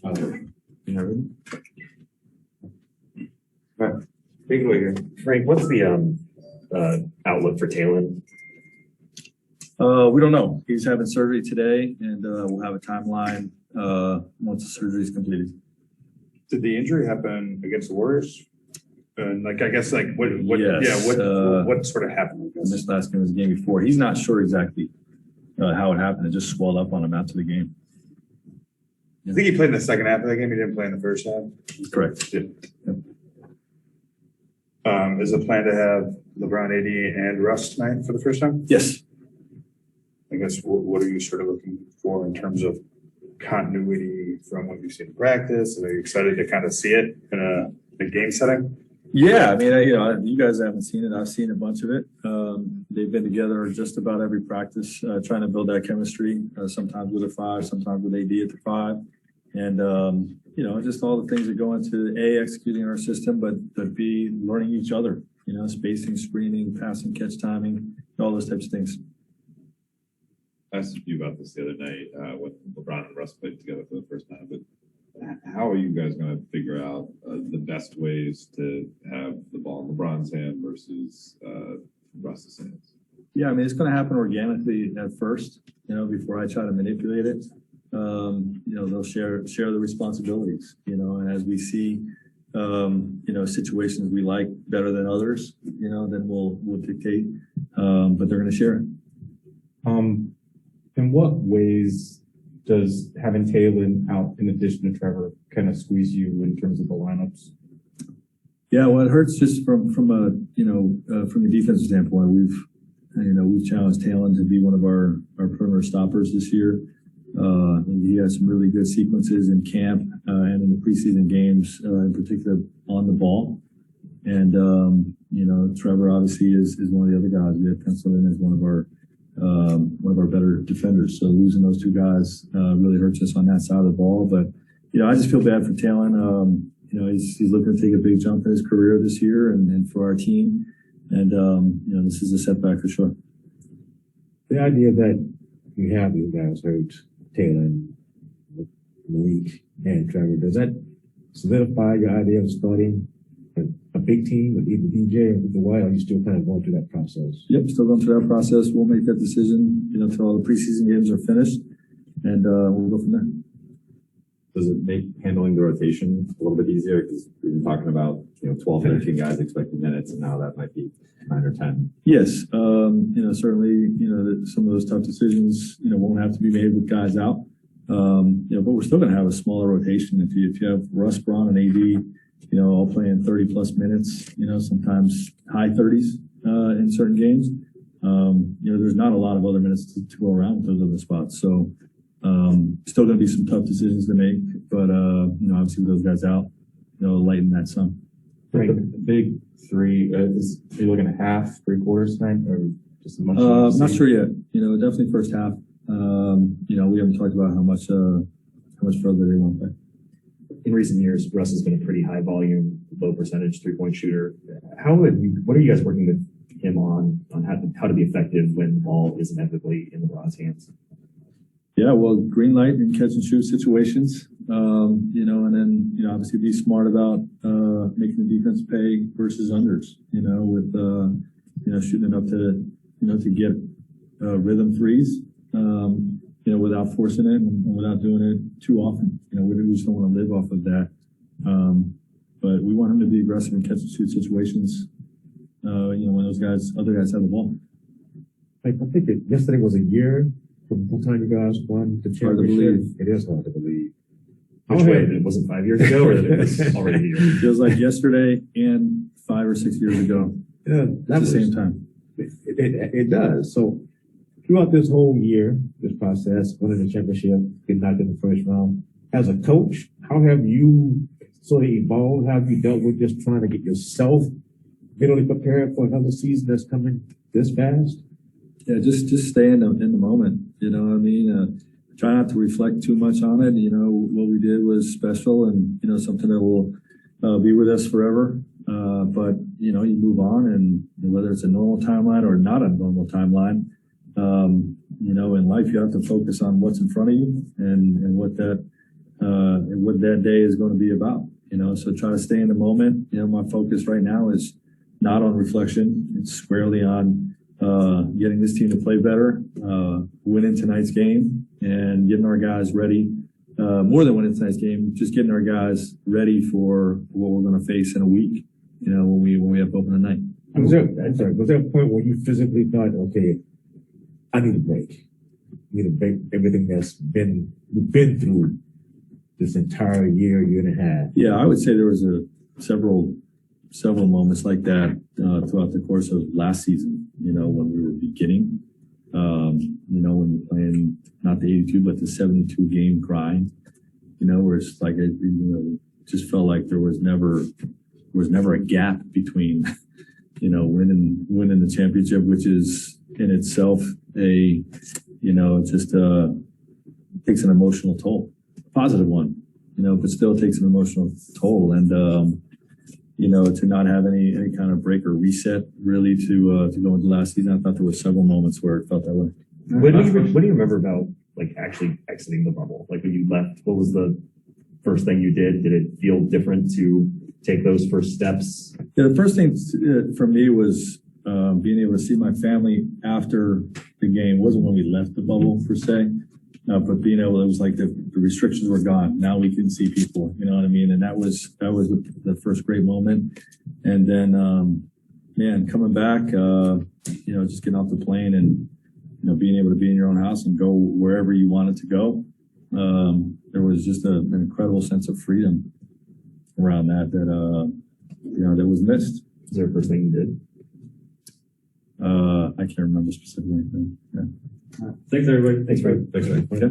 All right, take it away here. Frank, what's the outlook for Talon? We don't know. He's having surgery today, and we'll have a timeline once the surgery is completed. Did the injury happen against the Warriors? And I guess what Yes, what sort of happened? I guess? This last game was the game before. He's not sure exactly how it happened. It just swelled up on him after the game. I think he played in the second half of the game. He didn't play in the first half. Correct. Yeah. Yep. Is the plan to have LeBron, AD, and Russ tonight for the first time? Yes. I guess what are you sort of looking for in terms of continuity from what you've seen in practice? Are you excited to kind of see it in a game setting? Yeah, I mean, you guys haven't seen it. I've seen a bunch of it. They've been together just about every practice, trying to build that chemistry. Sometimes with a five, sometimes with AD at the five, and just all the things that go into executing our system, but B, learning each other. Spacing, screening, passing, catch timing, all those types of things. I asked you about this the other night when LeBron and Russ played together for the first time, but how are you guys going to figure out the best ways to have the ball in LeBron's hand versus Russ's hands? Yeah, I mean, it's going to happen organically at first, before I try to manipulate it. They'll share the responsibilities, and as we see, situations we like better than others, then we'll dictate, but they're going to share it. In what ways does having Talon out in addition to Trevor kind of squeeze you in terms of the lineups? Yeah, well, it hurts just from a defensive standpoint. We've challenged Talon to be one of our perimeter stoppers this year. He has some really good sequences in camp and in the preseason games, in particular on the ball. And Trevor obviously is one of the other guys we have penciled in as one of our better defenders. So losing those two guys really hurts us on that side of the ball. But I just feel bad for Talon. He's looking to take a big jump in his career this year and for our team. And this is a setback for sure. The idea that you have these guys hurt, Talon, Malik, and Trevor, does that solidify your idea of starting a big team with either DJ or with the White? Or are you still kind of going through that process? Yep, still going through that process. We'll make that decision, until all the preseason games are finished, and we'll go from there. Does it make handling the rotation a little bit easier? Because we've been talking about 12, 13 guys expecting minutes, and now that might be 9 or 10. Yes, certainly, some of those tough decisions, won't have to be made with guys out. But we're still going to have a smaller rotation. If you have Russ, Braun, and AD, all playing 30 plus minutes, sometimes high 30s in certain games. There's not a lot of other minutes to go around with those other spots. So still going to be some tough decisions to make, but obviously with those guys out, lighten that some. Right. The big three, are you looking at half, 3/4 tonight, or just as much? Not sure yet. Definitely first half. We haven't talked about how much further they want to play. In recent years, Russ has been a pretty high volume, low percentage 3-point shooter. What are you guys working with him on how to be effective when the ball is inevitably in LeBron's hands? Yeah, well, green light and catch and shoot situations, and then, obviously be smart about making the defense pay versus unders, with, shooting enough to get rhythm threes, without forcing it and without doing it too often. We just don't want to live off of that. But we want him to be aggressive in catch and shoot situations, when other guys have the ball. I think yesterday was a year from the time you guys won the championship. It is hard to believe. Which way? It wasn't 5 years ago, or it was already a year? It feels like yesterday and 5 or 6 years ago. Yeah, at the same time. It does. So throughout this whole year, this process, winning the championship, getting knocked in the first round, as a coach, how have you sort of evolved? How have you dealt with just trying to get yourself mentally prepared for another season that's coming this fast? Yeah, just stay in the moment. Try not to reflect too much on it. What we did was special and, something that will be with us forever. But, you move on, and whether it's a normal timeline or not a normal timeline, in life you have to focus on what's in front of you and what that what that day is going to be about, so try to stay in the moment. My focus right now is not on reflection. It's squarely on getting this team to play better, winning tonight's game, and getting our guys ready. More than winning tonight's game, just getting our guys ready for what we're going to face in a week, when we have open tonight. Was there a point where you physically thought, okay, I need a break? I need a break everything we've been through this entire year and a half? Yeah, I would say there was several moments like that throughout the course of last season, when we were beginning, when we're playing not the 82, but the 72 game grind, where it's like, just felt like there was never a gap between, winning the championship, which is in itself just takes an emotional toll, positive one, but still takes an emotional toll. And, to not have any kind of break or reset really to go into last season. I thought there were several moments where it felt that way. What do you remember about like actually exiting the bubble? Like when you left, what was the first thing you did? Did it feel different to take those first steps? Yeah, the first thing for me was being able to see my family after the game. It wasn't when we left the bubble per se, but being able, it was like the restrictions were gone. Now we can see people, you know what I mean? And that was the first great moment. And then, coming back, just getting off the plane and, being able to be in your own house and go wherever you wanted to go. There was just an incredible sense of freedom around that was missed. Is there a first thing you did? I can't remember specifically. Yeah. Thanks, everybody. Thanks, Fred. Thanks, Ray. Okay.